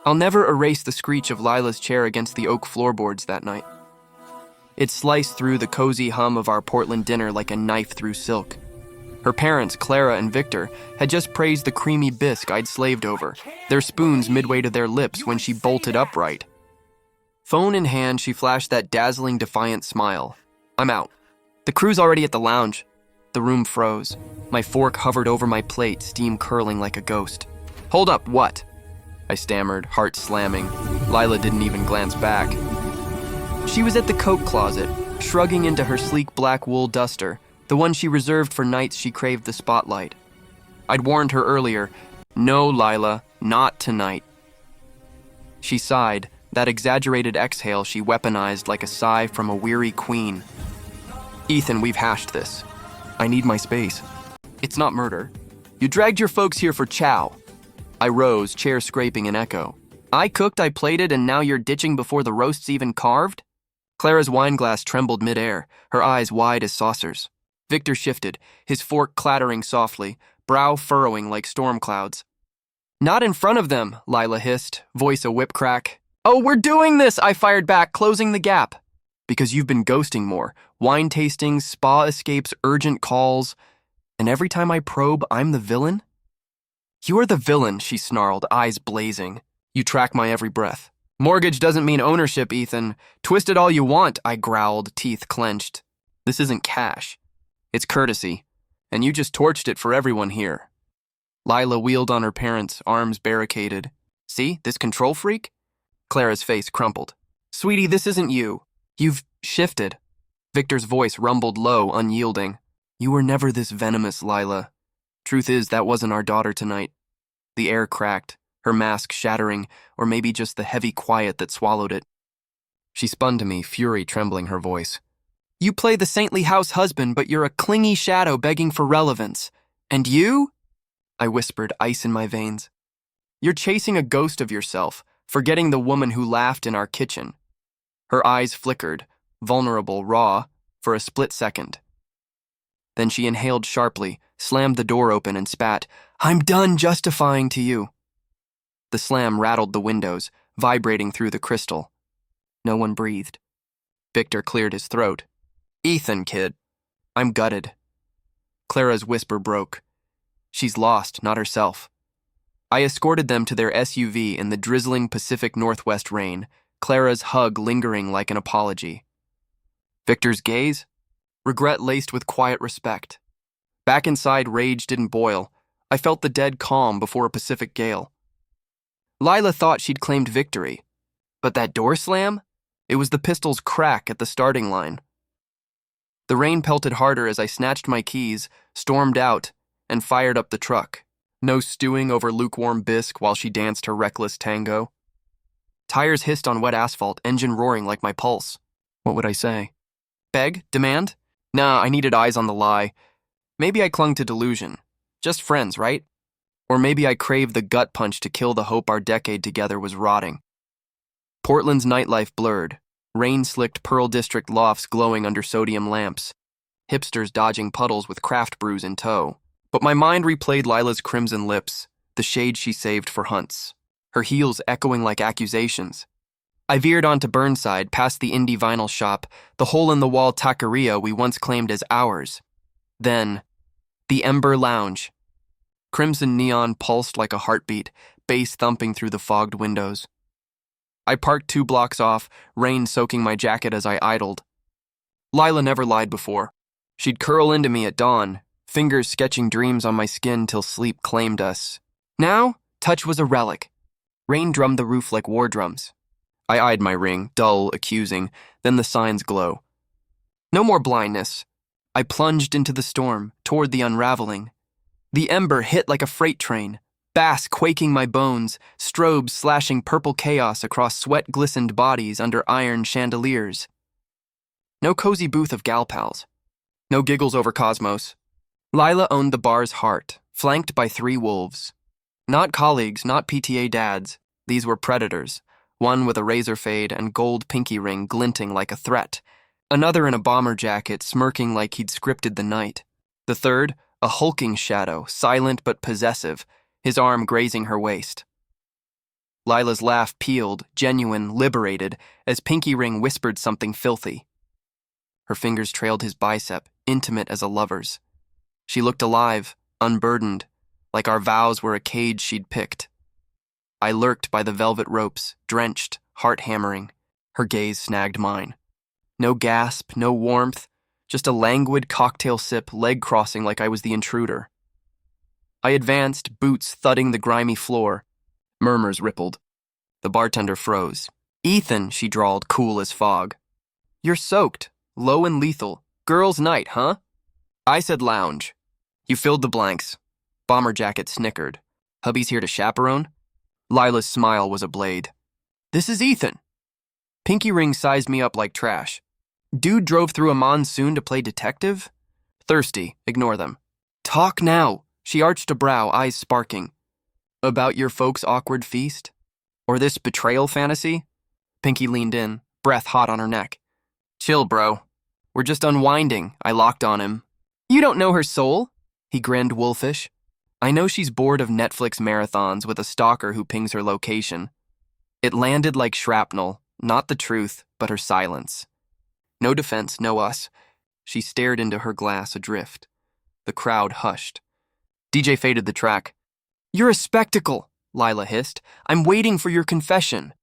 I'll never erase the screech of Lila's chair against the oak floorboards that night. It sliced through the cozy hum of our Portland dinner like a knife through silk. Her parents, Clara and Victor, had just praised the creamy bisque I'd slaved over, their spoons midway to their lips when she bolted upright. Phone in hand, she flashed that dazzling, defiant smile. I'm out. The crew's already at the lounge. The room froze. My fork hovered over my plate, steam curling like a ghost. Hold up, what? I stammered, heart slamming. Lila didn't even glance back. She was at the coat closet, shrugging into her sleek black wool duster, the one she reserved for nights she craved the spotlight. I'd warned her earlier, no, Lila, not tonight. She sighed, that exaggerated exhale she weaponized like a sigh from a weary queen. Ethan, we've hashed this. I need my space. It's not murder. You dragged your folks here for chow. I rose, chair scraping an echo. I cooked, I plated, and now you're ditching before the roast's even carved? Clara's wine glass trembled midair, her eyes wide as saucers. Victor shifted, his fork clattering softly, brow furrowing like storm clouds. Not in front of them, Lila hissed, voice a whip crack. Oh, we're doing this, I fired back, closing the gap. Because you've been ghosting more. Wine tastings, spa escapes, urgent calls. And every time I probe, I'm the villain? You are the villain, she snarled, eyes blazing. You track my every breath. Mortgage doesn't mean ownership, Ethan. Twist it all you want, I growled, teeth clenched. This isn't cash. It's courtesy. And you just torched it for everyone here. Lila wheeled on her parents, arms barricaded. See, this control freak? Clara's face crumpled. Sweetie, this isn't you. You've shifted. Victor's voice rumbled low, unyielding. You were never this venomous, Lila. Truth is, that wasn't our daughter tonight. The air cracked, her mask shattering, or maybe just the heavy quiet that swallowed it. She spun to me, fury trembling her voice. You play the saintly house husband, but you're a clingy shadow begging for relevance. And you? I whispered, ice in my veins. You're chasing a ghost of yourself, forgetting the woman who laughed in our kitchen. Her eyes flickered, vulnerable, raw, for a split second. Then she inhaled sharply, slammed the door open and spat, I'm done justifying to you. The slam rattled the windows, vibrating through the crystal. No one breathed. Victor cleared his throat. Ethan, kid. I'm gutted. Clara's whisper broke. She's lost, not herself. I escorted them to their SUV in the drizzling Pacific Northwest rain, Clara's hug lingering like an apology. Victor's gaze? Regret laced with quiet respect. Back inside, rage didn't boil. I felt the dead calm before a Pacific gale. Lila thought she'd claimed victory. But that door slam? It was the pistol's crack at the starting line. The rain pelted harder as I snatched my keys, stormed out, and fired up the truck. No stewing over lukewarm bisque while she danced her reckless tango. Tires hissed on wet asphalt, engine roaring like my pulse. What would I say? Beg? Demand? Nah, I needed eyes on the lie. Maybe I clung to delusion. Just friends, right? Or maybe I craved the gut punch to kill the hope our decade together was rotting. Portland's nightlife blurred. Rain-slicked Pearl District lofts glowing under sodium lamps. Hipsters dodging puddles with craft brews in tow. But my mind replayed Lila's crimson lips, the shade she saved for hunts. Her heels echoing like accusations. I veered onto Burnside, past the indie vinyl shop, the hole-in-the-wall taqueria we once claimed as ours. Then, the Ember Lounge. Crimson neon pulsed like a heartbeat, bass thumping through the fogged windows. I parked 2 blocks off, rain soaking my jacket as I idled. Lila never lied before. She'd curl into me at dawn, fingers sketching dreams on my skin till sleep claimed us. Now, touch was a relic. Rain drummed the roof like war drums. I eyed my ring, dull, accusing, then the signs glow. No more blindness. I plunged into the storm, toward the unraveling. The ember hit like a freight train, bass quaking my bones, strobes slashing purple chaos across sweat-glistened bodies under iron chandeliers. No cozy booth of gal pals. No giggles over Cosmos. Lila owned the bar's heart, flanked by 3 wolves. Not colleagues, not PTA dads. These were predators. One with a razor fade and gold pinky ring glinting like a threat. Another in a bomber jacket, smirking like he'd scripted the night. The third, a hulking shadow, silent but possessive, his arm grazing her waist. Lila's laugh peeled, genuine, liberated, as Pinky Ring whispered something filthy. Her fingers trailed his bicep, intimate as a lover's. She looked alive, unburdened, like our vows were a cage she'd picked. I lurked by the velvet ropes, drenched, heart hammering. Her gaze snagged mine. No gasp, no warmth, just a languid cocktail sip, leg crossing like I was the intruder. I advanced, boots thudding the grimy floor. Murmurs rippled. The bartender froze. "Ethan," she drawled, cool as fog. "You're soaked, low and lethal. Girls' night, huh?" I said lounge. You filled the blanks. Bomber Jacket snickered. "Hubby's here to chaperone?" Lila's smile was a blade. "This is Ethan." Pinky Ring sized me up like trash. "Dude drove through a monsoon to play detective?" "Thirsty, ignore them." "Talk now." She arched a brow, eyes sparking. "About your folks' awkward feast? Or this betrayal fantasy?" Pinky leaned in, breath hot on her neck. "Chill, bro. We're just unwinding," I locked on him. "You don't know her soul?" He grinned wolfish. "I know she's bored of Netflix marathons with a stalker who pings her location." It landed like shrapnel, not the truth, but her silence. No defense, no us. She stared into her glass adrift. The crowd hushed. DJ faded the track. "You're a spectacle," Lila hissed. "I'm waiting for your confession."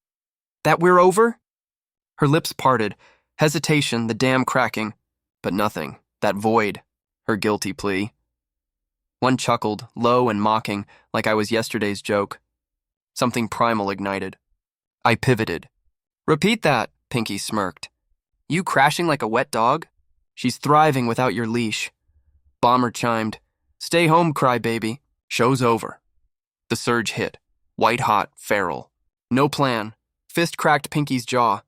"That we're over?" Her lips parted, hesitation, the dam cracking, but nothing, that void, her guilty plea. One chuckled, low and mocking, like I was yesterday's joke. Something primal ignited. I pivoted. "Repeat that," Pinky smirked. "You crashing like a wet dog? She's thriving without your leash." Bomber chimed. "Stay home, crybaby. Show's over." The surge hit. White-hot, feral. No plan. Fist cracked Pinky's jaw.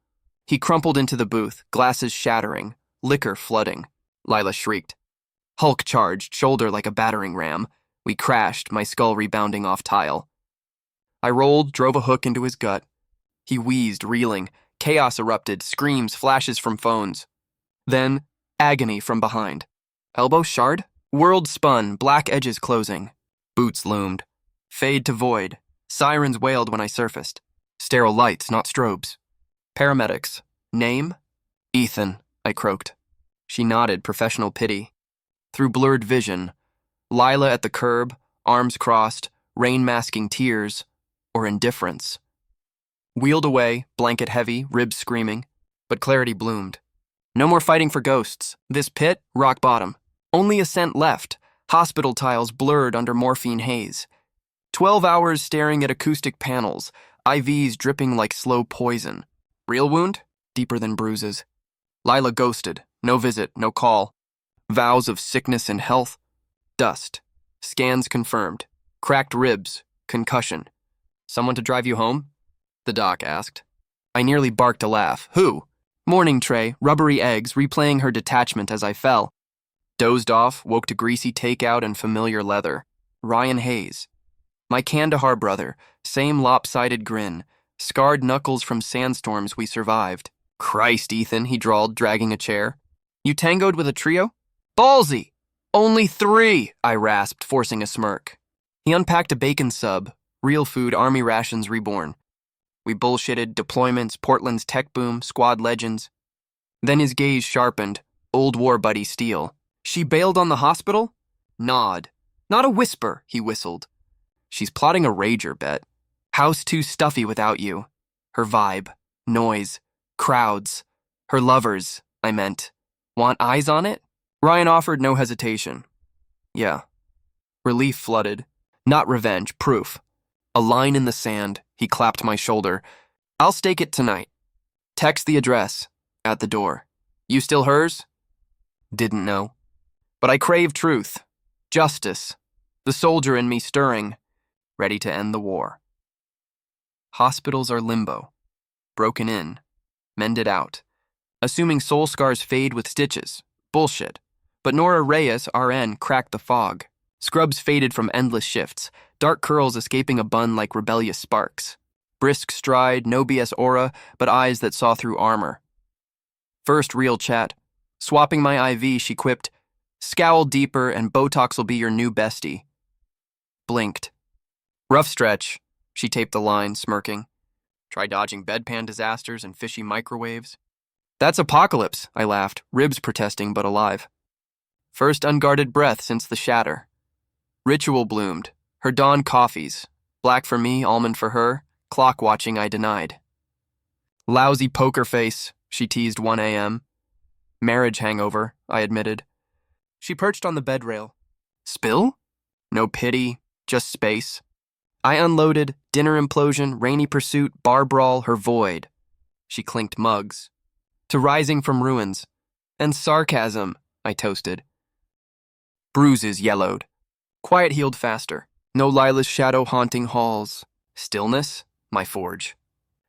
He crumpled into the booth, glasses shattering, liquor flooding. Lila shrieked. Hulk charged, shoulder like a battering ram. We crashed, my skull rebounding off tile. I rolled, drove a hook into his gut. He wheezed, reeling. Chaos erupted, screams, flashes from phones. Then, agony from behind. Elbow shard? World spun, black edges closing. Boots loomed. Fade to void. Sirens wailed when I surfaced. Sterile lights, not strobes. Paramedics. Name? Ethan, I croaked. She nodded, professional pity. Through blurred vision, Lila at the curb, arms crossed, rain masking tears, or indifference. Wheeled away, blanket heavy, ribs screaming, but clarity bloomed. No more fighting for ghosts. This pit, rock bottom. Only ascent left, hospital tiles blurred under morphine haze. 12 hours staring at acoustic panels, IVs dripping like slow poison. Real wound? Deeper than bruises. Lila ghosted. No visit, no call. Vows of sickness and health. Dust. Scans confirmed. Cracked ribs. Concussion. Someone to drive you home? The doc asked. I nearly barked a laugh. Who? Morning tray, rubbery eggs, replaying her detachment as I fell. Dozed off, woke to greasy takeout and familiar leather. Ryan Hayes. My Kandahar brother, same lopsided grin. Scarred knuckles from sandstorms we survived. Christ, Ethan, he drawled, dragging a chair. You tangoed with a trio? Ballsy! Only 3, I rasped, forcing a smirk. He unpacked a bacon sub, real food, army rations reborn. We bullshitted, deployments, Portland's tech boom, squad legends. Then his gaze sharpened, old war buddy steel. She bailed on the hospital? Nod. Not a whisper, he whistled. She's plotting a rager bet. House too stuffy without you. Her vibe, noise, crowds. Her lovers, I meant. Want eyes on it? Ryan offered no hesitation. Yeah. Relief flooded. Not revenge, proof. A line in the sand, he clapped my shoulder. I'll stake it tonight. Text the address. At the door. You still hers? Didn't know. But I crave truth. Justice. The soldier in me stirring. Ready to end the war. Hospitals are limbo. Broken in. Mended out. Assuming soul scars fade with stitches. Bullshit. But Nora Reyes, RN, cracked the fog. Scrubs faded from endless shifts. Dark curls escaping a bun like rebellious sparks. Brisk stride, no BS aura, but eyes that saw through armor. First real chat. Swapping my IV, she quipped, Scowl deeper and Botox will be your new bestie. Blinked. Rough stretch. She taped the line, smirking. Try dodging bedpan disasters and fishy microwaves. That's apocalypse, I laughed, ribs protesting but alive. First unguarded breath since the shatter. Ritual bloomed. Her dawn coffees. Black for me, almond for her. Clock watching I denied. Lousy poker face, she teased 1 a.m. Marriage hangover, I admitted. She perched on the bed rail. Spill? No pity, just space. I unloaded, dinner implosion, rainy pursuit, bar brawl, her void. She clinked mugs. To rising from ruins. And sarcasm, I toasted. Bruises yellowed. Quiet healed faster. No Lila's shadow haunting halls. Stillness, my forge.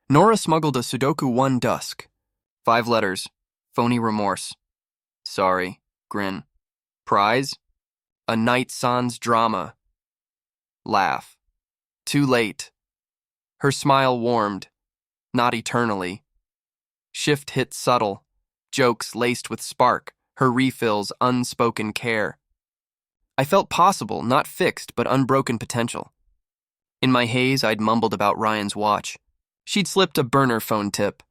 Nora smuggled a Sudoku 1 dusk. 5 letters. Phony remorse. Sorry. Grin. Prize? A night sans drama. Laugh. Too late. Her smile warmed. Not eternally. Shift hit subtle. Jokes laced with spark. Her refills unspoken care. I felt possible, not fixed, but unbroken potential. In my haze, I'd mumbled about Ryan's watch. She'd slipped a burner phone tip.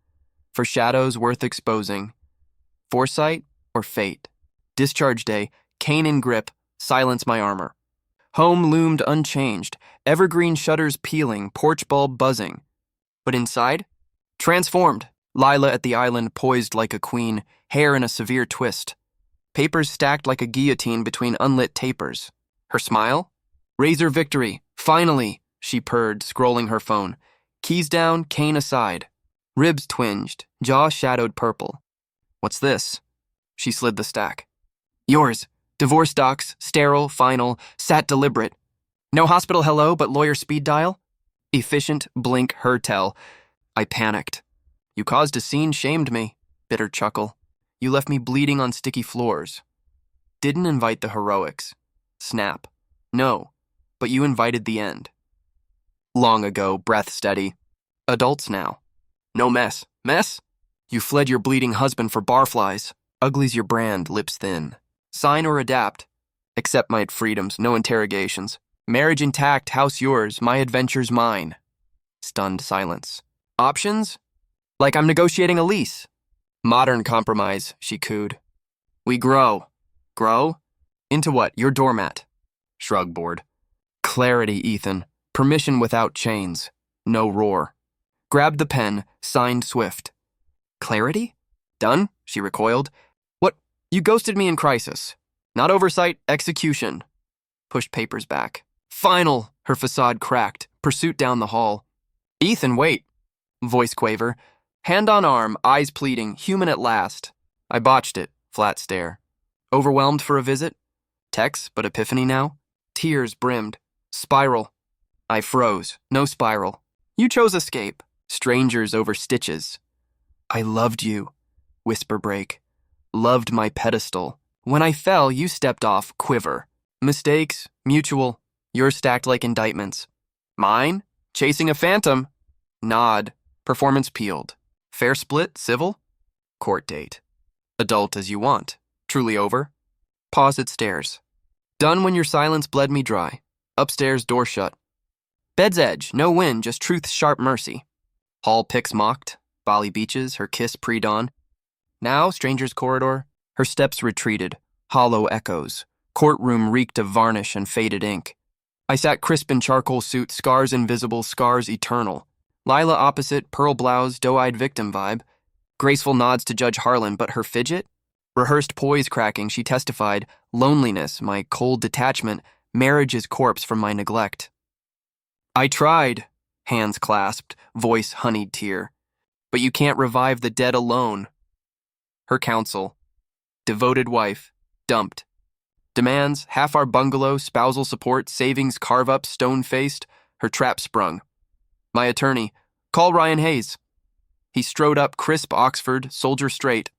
For shadows worth exposing. Foresight or fate? Discharge day, cane in grip, silence my armor. Home loomed unchanged, evergreen shutters peeling, porch bulb buzzing. But inside? Transformed. Lila at the island poised like a queen, hair in a severe twist. Papers stacked like a guillotine between unlit tapers. Her smile? Razor victory. Finally, she purred, scrolling her phone. Keys down, cane aside. Ribs twinged, jaw shadowed purple. What's this? She slid the stack. Yours. Divorce docs, sterile, final, sat deliberate. No hospital hello, but lawyer speed dial? Efficient, blink, her tell. I panicked. You caused a scene, shamed me. Bitter chuckle. You left me bleeding on sticky floors. Didn't invite the heroics. Snap. No, but you invited the end. Long ago, breath steady. Adults now. No mess. Mess? You fled your bleeding husband for barflies. Ugly's your brand, lips thin. Sign or adapt. Accept my freedoms, no interrogations. Marriage intact, house yours, my adventures mine. Stunned silence. Options? Like I'm negotiating a lease. Modern compromise, she cooed. We grow. Grow? Into what? Your doormat. Shrug board. Clarity, Ethan. Permission without chains. No roar. Grabbed the pen, signed swift. Clarity? Done? She recoiled. What? You ghosted me in crisis. Not oversight, execution. Pushed papers back. Final! Her facade cracked. Pursuit down the hall. Ethan, wait. Voice quaver. Hand on arm, eyes pleading, human at last. I botched it, flat stare. Overwhelmed for a visit? Text, but epiphany now? Tears brimmed. Spiral. I froze. No spiral. You chose escape. Strangers over stitches. I loved you. Whisper break. Loved my pedestal. When I fell, you stepped off, quiver. Mistakes, mutual. You're stacked like indictments. Mine? Chasing a phantom. Nod. Performance peeled. Fair split, civil? Court date. Adult as you want. Truly over? Pause at stairs. Done when your silence bled me dry. Upstairs, door shut. Bed's edge, no wind, just truth's sharp mercy. Hall picks mocked. Bali beaches, her kiss pre-dawn. Now, stranger's corridor. Her steps retreated. Hollow echoes. Courtroom reeked of varnish and faded ink. I sat crisp in charcoal suit, scars invisible, scars eternal. Lila opposite, pearl blouse, doe-eyed victim vibe. Graceful nods to Judge Harlan, but her fidget? Rehearsed poise cracking, she testified, loneliness, my cold detachment, marriage's corpse from my neglect. I tried, hands clasped, voice honeyed tear. But you can't revive the dead alone. Her counsel. Devoted wife, dumped. Demands, half our bungalow, spousal support, savings carve-up, stone-faced, her trap sprung. My attorney, call Ryan Hayes. He strode up, crisp Oxford, soldier straight.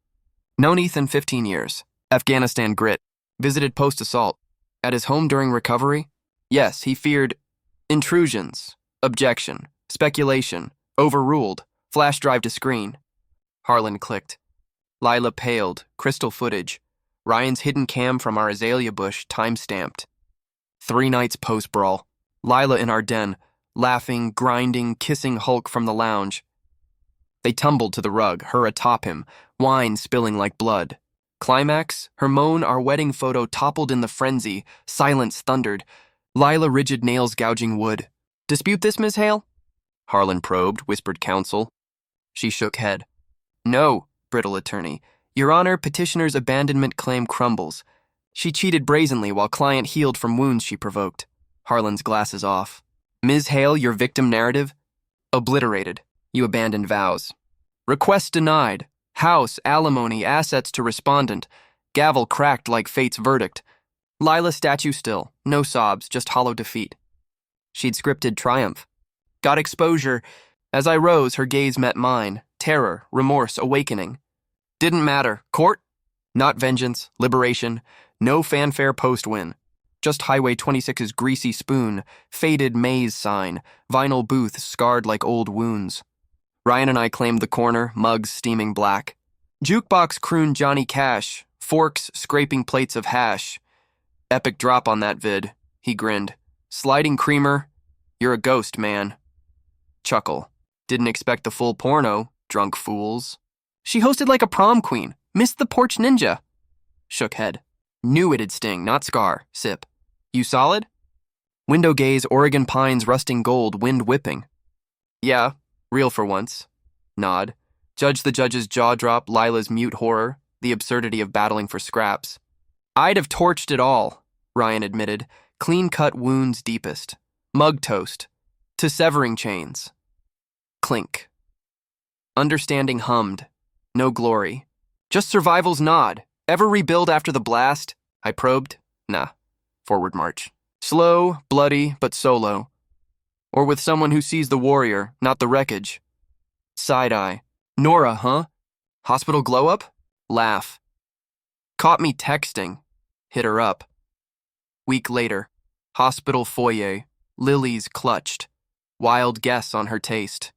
Known Ethan 15 years. Afghanistan grit. Visited post-assault. At his home during recovery? Yes, he feared intrusions, objection, speculation, overruled, flash drive to screen. Harlan clicked. Lila paled, crystal footage. Ryan's hidden cam from our azalea bush, time-stamped. 3 nights post-brawl. Lila in our den, laughing, grinding, kissing Hulk from the lounge. They tumbled to the rug, her atop him, wine spilling like blood. Climax, her moan, our wedding photo toppled in the frenzy, silence thundered, Lila rigid nails gouging wood. Dispute this, Miss Hale? Harlan probed, whispered counsel. She shook head. No, brittle attorney. Your Honor, petitioner's abandonment claim crumbles. She cheated brazenly while client healed from wounds she provoked. Harlan's glasses off. Ms. Hale, your victim narrative? Obliterated. You abandoned vows. Request denied. House, alimony, assets to respondent. Gavel cracked like fate's verdict. Lila statue still. No sobs, just hollow defeat. She'd scripted triumph. Got exposure. As I rose, her gaze met mine. Terror, remorse, awakening. Didn't matter. Court? Not vengeance, liberation. No fanfare post-win. Just Highway 26's greasy spoon, faded maze sign, vinyl booth scarred like old wounds. Ryan and I claimed the corner, mugs steaming black. Jukebox crooned Johnny Cash, forks scraping plates of hash. Epic drop on that vid, he grinned. Sliding creamer, you're a ghost, man. Chuckle. Didn't expect the full porno, drunk fools. She hosted like a prom queen, missed the porch ninja. Shook head. Knew it'd sting, not scar. Sip. You solid? Window gaze, Oregon pines rusting gold, wind whipping. Yeah. Real for once. Nod. Judge the judge's jaw drop, Lila's mute horror, the absurdity of battling for scraps. I'd have torched it all, Ryan admitted. Clean-cut wounds deepest. Mug toast. To severing chains. Clink. Understanding hummed. No glory. Just survival's nod. Ever rebuild after the blast? I probed. Nah. Forward march. Slow, bloody, but solo. Or with someone who sees the warrior, not the wreckage. Side-eye. Nora, huh? Hospital glow-up? Laugh. Caught me texting. Hit her up. Week later. Hospital foyer. Lilies clutched. Wild guess on her taste.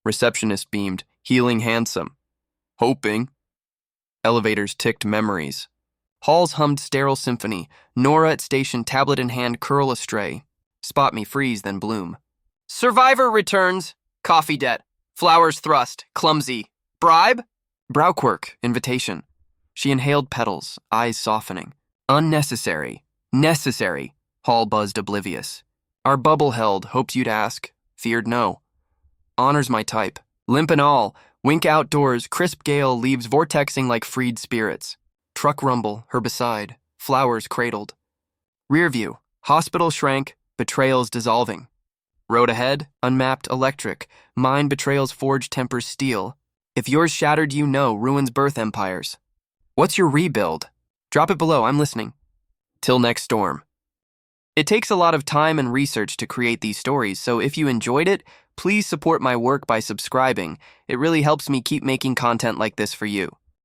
Receptionist beamed. Healing handsome. Hoping. Elevators ticked memories. Halls hummed sterile symphony. Nora at station, tablet in hand, curl astray. Spot me, freeze, then bloom. Survivor returns. Coffee debt. Flowers thrust. Clumsy. Bribe? Brow quirk. Invitation. She inhaled petals, eyes softening. Unnecessary. Necessary. Hall buzzed oblivious. Our bubble held, hoped you'd ask. Feared no. Honors my type. Limp and all. Wink outdoors, crisp gale leaves vortexing like freed spirits. Truck rumble, her beside. Flowers cradled. Rear view. Hospital shrank. Betrayals dissolving. Road ahead, unmapped electric. Mine betrayals forged tempers steel. If yours shattered, you know, ruins birth empires. What's your rebuild? Drop it below, I'm listening. Till next storm. It takes a lot of time and research to create these stories, so if you enjoyed it, please support my work by subscribing. It really helps me keep making content like this for you.